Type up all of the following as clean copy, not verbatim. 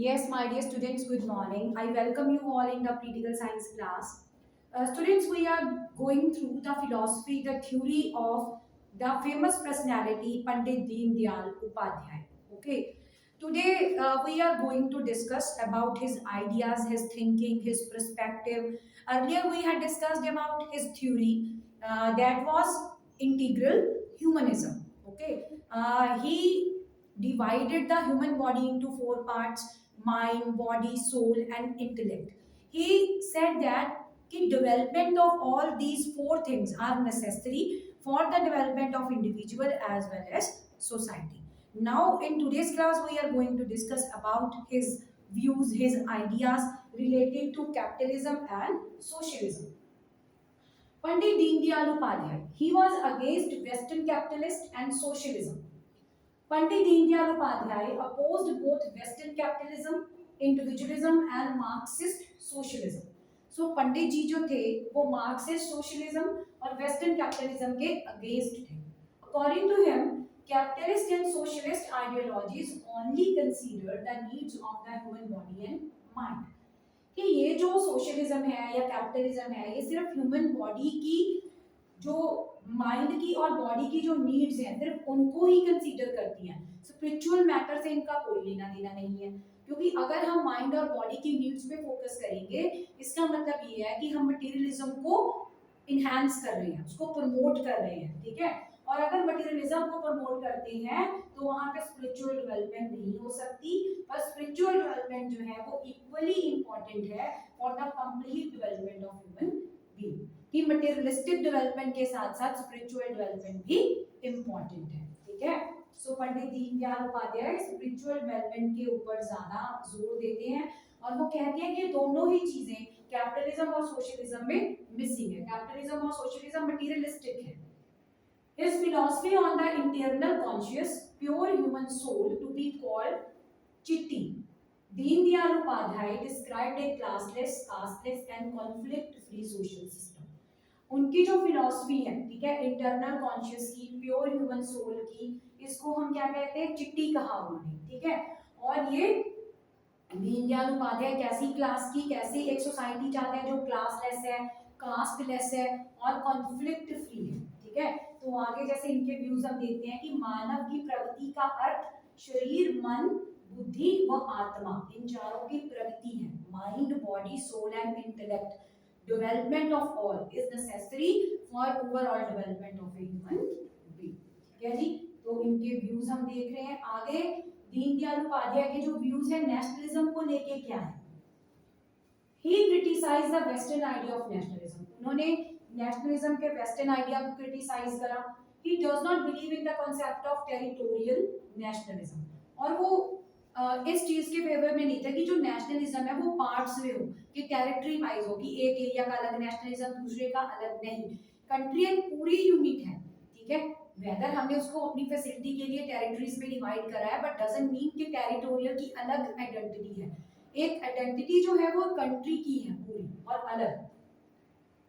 Yes, my dear students, good morning. I welcome you all in the political science class. Students, we are going through the philosophy, the theory of the famous personality Pandit Deen Dayal Upadhyay. Okay. Today, we are going to discuss about his ideas, his thinking, his perspective. Earlier, we had discussed about his theory that was integral humanism. Okay. He divided the human body into four parts: mind, body, soul, and intellect. He said that the development of all these four things are necessary for the development of individual as well as society. Now, in today's class, we are going to discuss about his views, his ideas related to capitalism and socialism. Pandit Deendayal Upadhyay, he was against Western capitalist and socialism. Pandit Deendayal Upadhyay opposed both Western capitalism, individualism and Marxist socialism. So पंडित जी जो थे वो Marxist socialism और western capitalism के against थे. According to him, capitalist and socialist ideologies only consider the needs of the human body and mind. कि ये जो socialism है या कैपिटलिज्म है ये सिर्फ ह्यूमन बॉडी की जो माइंड की और बॉडी की जो नीड्स हैं सिर्फ उनको ही कंसीडर करती हैं. स्पिरिचुअल मैटर से इनका कोई लेना देना नहीं है, क्योंकि अगर हम माइंड और बॉडी की नीड्स पे फोकस करेंगे इसका मतलब ये है कि हम मटेरियलिज्म को इनहैंस कर रहे हैं, उसको प्रमोट कर रहे हैं. ठीक है. और अगर मटेरियलिज्म को प्रमोट करते हैं तो वहां पे स्पिरिचुअल डेवलपमेंट नहीं हो सकती. पर स्पिरिचुअल डेवलपमेंट जो है वो इक्वली इंपॉर्टेंट है for the complete development of human being. कि मटेरियलिस्टिक डेवलपमेंट के साथ साथ स्पिरिचुअल डेवलपमेंट भी इंपॉर्टेंट है. ठीक है. सो पंडित दीनदयाल उपाध्याय स्पिरिचुअल डेवलपमेंट के ऊपर ज्यादा जोर देते हैं और वो कहते हैं कि दोनों ही चीजें कैपिटलिज्म और सोशलिज्म में मिसिंग है. कैपिटलिज्म और सोशलिज्म मटेरियलिस्टिक है. His philosophy on the internal conscious pure human soul to be called chitti. Deen Dayal Upadhyay described a classless, casteless and conflict-free social system. उनकी जो फिलॉसफी है, ठीक है, इंटरनल कॉन्शियस की, pure human soul की, इसको हम क्या कहते हैं, चिट्टी कहा उन्होंने. ठीक है. और ये दीनदयाल उपाध्याय कैसी क्लास की, कैसी एक सोसाइटी चाहते हैं जो क्लासलेस है, कास्टलेस है और कॉन्फ्लिक्ट फ्री है. ठीक है. तो आगे जैसे इनके व्यूज हम देखते हैं कि मानव की प्रगति का अर्थ शरीर, मन, बुद्धि व आत्मा, इन चारों की प्रगति है. Mind, body, soul and intellect development of all is necessary for overall development of a human being. ठीक है जी. तो इनके व्यूज हम देख रहे हैं. आगे दीनदयाल उपाध्याय के जो व्यूज है नेशनलिज्म को लेके क्या है. He criticize the western idea of nationalism. उन्होंने नेशनलिज्म के वेस्टर्न आइडिया को क्रिटिसाइज करा. He does not believe in the concept of territorial nationalism. और वो इस चीज के फेवर में नहीं था कि जो नेशनलिज्म है वो पार्ट्स में हो, कि टेरिटरी वाइज हो, कि एक एरिया का अलग नेशनलिज्म दूसरे का अलग नहीं. कंट्री एक पूरी यूनिट है. ठीक है. वेदर हमने उसको अपनी फैसिलिटी के लिए टेरिटरीज में डिवाइड करा है बट डजंट मीन कि टेरिटोरियल की अलग आइडेंटिटी है. एक आइडेंटिटी जो है वो कंट्री की है पूरी और अलग.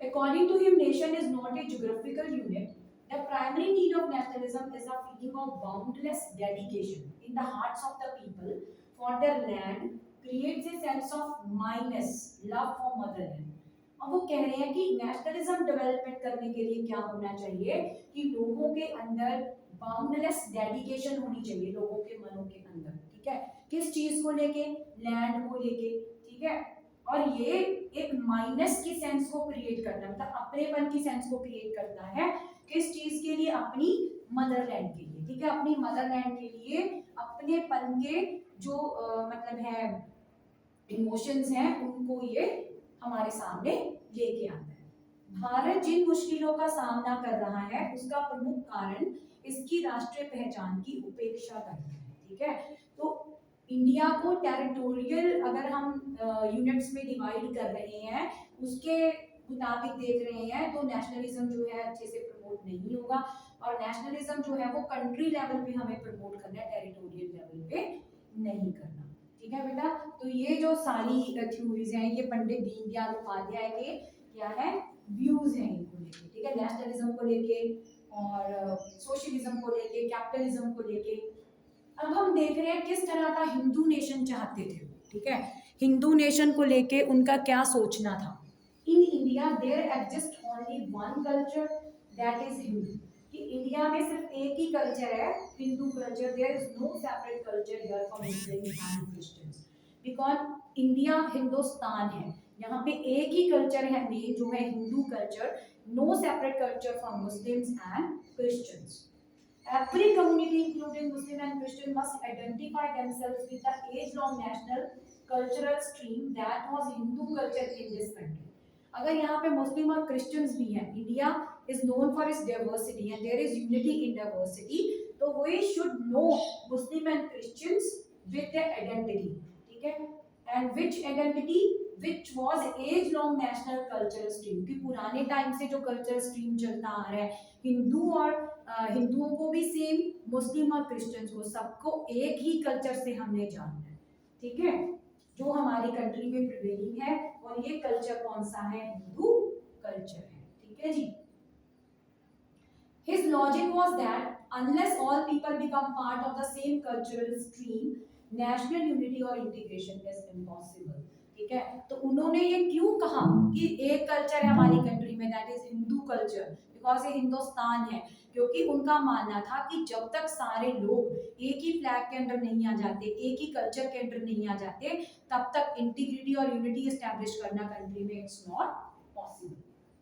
According to him, nation is not a geographical unit. The primary need of nationalism is a feeling of boundless dedication in the hearts of the people for their land, creates a sense of minus, love for motherland. अब वो कह रहे हैं कि nationalism development करने के लिए क्या होना चाहिए कि लोगों के अंदर बाउंडलेस डेडिकेशन होनी चाहिए, लोगों के मनों के अंदर. ठीक है. किस चीज को लेके, लैंड को लेके. ठीक है. और ये एक माइनस की सेंस को क्रिएट करता है, मतलब अपनेपन की सेंस को क्रिएट करता है. किस चीज के लिए, अपनी मदरलैंड के लिए. ठीक है. अपनी मदरलैंड के लिए अपनेपन के जो मतलब है इमोशंस हैं उनको ये हमारे सामने लेके आता है. भारत जिन मुश्किलों का सामना कर रहा है उसका प्रमुख कारण इसकी राष्ट्रीय पहचान की उपेक्षा करना है. ठीक है. तो इंडिया को टेरिटोरियल अगर हम यूनिट्स में डिवाइड कर रहे हैं उसके मुताबिक देख रहे हैं तो नेशनलिज्म जो है अच्छे से प्रमोट नहीं होगा. और नेशनलिज्म जो है वो कंट्री लेवल पे हमें प्रमोट करना है, टेरिटोरियल लेवल पे नहीं करना. ठीक है बेटा. तो ये जो सारी थ्योरीज हैं ये पंडित दीनदयाल उपाध्याय के क्या है, व्यूज हैं इनको लेके. ठीक है. नेशनलिज्म को लेके और सोशलिज्म को लेके, कैपिटलिज्म को लेके. अब हम देख रहे हैं किस तरह का हिंदू नेशन चाहते थे. ठीक है, हिंदू नेशन को लेके उनका क्या सोचना था। In India there exist only one culture, that is Hindu. कि इंडिया में सिर्फ एक ही कल्चर है, Hindu culture. There is no separate culture here for Muslims and Christians, because India Hindustan है, यहाँ पे एक ही कल्चर है मेन, जो है Hindu culture. No separate culture for Muslims and Christians. Every community, including Muslim and Christian, must identify themselves with the age-long national cultural stream that was Hindu culture in this country. अगर यहाँ पे मुस्लिम और Christians भी हैं, India is known for its diversity and there is unity in diversity, तो we should know Muslim and Christians with their identity, ठीक है, and which identity which was as long national cultural stream, कि पुराने time से जो cultural stream चलता आ रहा है, हिंदू और हिंदुओं को भी सेम, मुस्लिम और क्रिश्चियंस को, सबको एक ही कल्चर से हमने जानना है, ठीक है, जो हमारी कंट्री में प्रिवेलिंग है। और ये कल्चर कौन सा है, हिंदू कल्चर है, ठीक है जी। His logic was that unless all people become part of the same cultural stream, national unity or integration is impossible, ठीक है। तो उन्होंने ये क्यों कहा कि एक कल्चर है हमारी कंट्री में, that is Hindu culture, because ये हिंदुस्तान है। क्योंकि उनका मानना था कि जब तक सारे लोग एक ही फ्लैग के अंदर नहीं आ जाते, एक ही कल्चर के अंदर नहीं आ जाते, तब तक इंटीग्रिटी और यूनिटी एस्टैब्लिश करना कंट्री में it's not possible.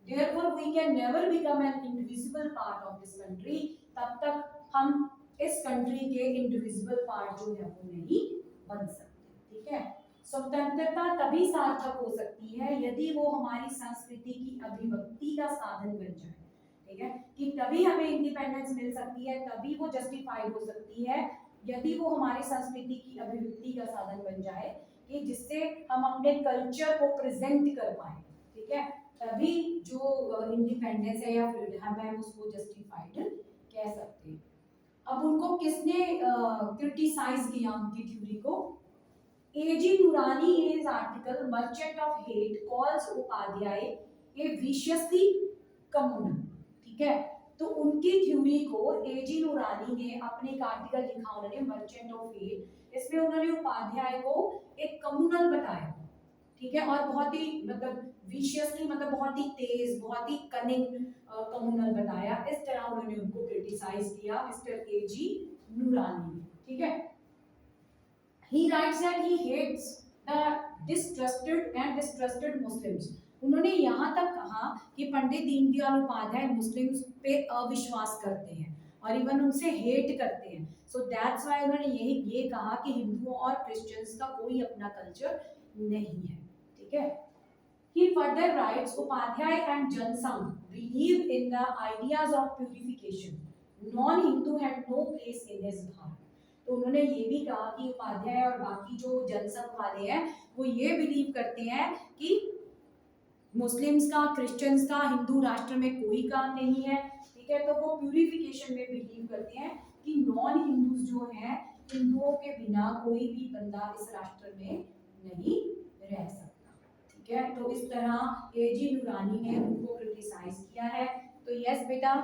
Therefore, we can never become an indivisible part of this country. तब तक हम इस कंट्री के इंडिविजिबल पार्ट जो है वो नहीं बन सकते, ठीक है। स्वतंत्रता तभी सार्थक हो सकती है यदि वो हमारी संस्कृति की अभिव्यक्ति का साधन बन जाए, ठीक है, कि तभी हमें इंडिपेंडेंस मिल सकती है, तभी वो जस्टिफाइड हो सकती है यदि वो हमारी संस्कृति की अभिव्यक्ति का साधन बन जाए, कि जिससे हम अपने कल्चर को प्रेजेंट कर पाए, ठीक है, तभी जो इंडिपेंडेंस है या फ्रीडम है उसको जस्टिफाइड कह सकते हैं। अब उनको किसने क्रिटिसाइज किया, उनकी थ्योरी को, एजी नूरानी in his article Merchant of Hate calls Upadhyay a viciously communal, ठीक है। तो उनकी थ्योरी को एजी नूरानी ने अपने एक आर्टिकल लिखा, उन्होंने मर्चेंट ऑफ हेट, इसमें उन्होंने उपाध्याय को एक कम्युनल बताया, ठीक है, और बहुत ही मतलब विशियसली, मतलब बहुत ही तेज, बहुत ही कनिंग कम्युनल बताया। इस तरह उन्होंने उनको क्रिटिसाइज किया मिस्टर एजी नूरानी ने, ठीक है। He writes that he hates the distrusted Muslims. उन्होंने यहाँ तक कहा कि पंडित दीनदयाल उपाध्याय मुस्लिम्स पे अविश्वास करते हैं और इवन उनसे हेट करते हैं। सो दैट्स व्हाई उन्होंने ये कहा कि हिंदुओं और क्रिश्चियंस का कोई अपना कल्चर नहीं है, ठीक है। He further writes, Upadhyay and Jansangh believe in the ideas of purification. Non-Hindu had no place in his Bharat. तो उन्होंने ये भी कहा कि उपाध्याय और बाकी जो जनसंघ वाले हैं वो ये बिलीव करते हैं कि मुस्लिम्स का, क्रिश्चियंस का हिंदू राष्ट्र में कोई काम नहीं है, ठीक है। तो वो प्यूरिफिकेशन में बिलीव करते हैं कि नॉन हिंदूज जो हैं, हिंदुओं के बिना कोई भी बंदा इस राष्ट्र में नहीं रह सकता, ठीक है। तो इस तरह एजी नूरानी ने उनको क्रिटिसाइज किया है। तो यस बेटा,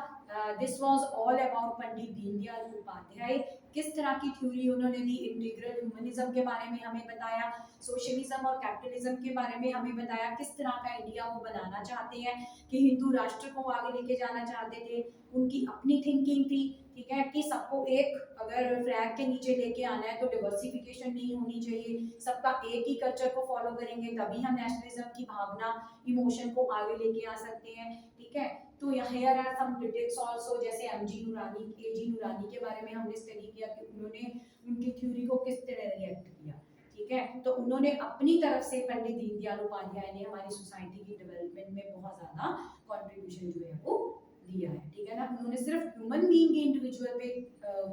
this was all about Pandit Deendayal Upadhyay. किस तरह की थ्योरी उन्होंने दी, इंटीग्रल ह्यूमनिज्म के बारे में हमें बताया, सोशलिज्म और कैपिटलिज्म के बारे में हमें बताया, किस तरह का इंडिया वो बनाना चाहते हैं, कि हिंदू राष्ट्र को आगे लेके जाना चाहते थे, उनकी अपनी थिंकिंग थी, ठीक है, कि सबको एक अगर फ्लैग के नीचे लेके आना है तो डिवर्सिफिकेशन नहीं होनी चाहिए, सबका एक ही कल्चर को फॉलो करेंगे तभी हम नेशनलिज्म की भावना, इमोशन को आगे लेके आ सकते हैं, ठीक है। तो here are some critics also, जैसे एजी नूरानी के बारे में हमने स्टडी किया कि उन्होंने उनकी थ्योरी को किस तरह रिएक्ट किया, ठीक है। तो उन्होंने अपनी तरफ से पंडित दीनदयाल उपाध्याय ने हमारी सोसाइटी की डेवलपमेंट में बहुत ज्यादा कंट्रीब्यूशन जो है वो दिया है, ठीक है ना। उन्होंने सिर्फ ह्यूमन बीइंग के इंडिविजुअल पे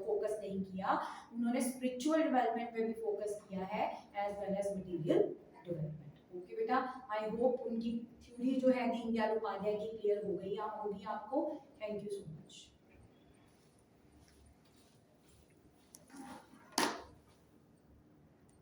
फोकस नहीं किया, उन्होंने स्पिरिचुअल डेवलपमेंट पे भी फोकस किया है as well as material development. Okay बेटा, आई होप उनकी थ्योरी जो है दीनदयाल उपाध्याय की क्लियर हो गई होगी आपको। Thank you so much.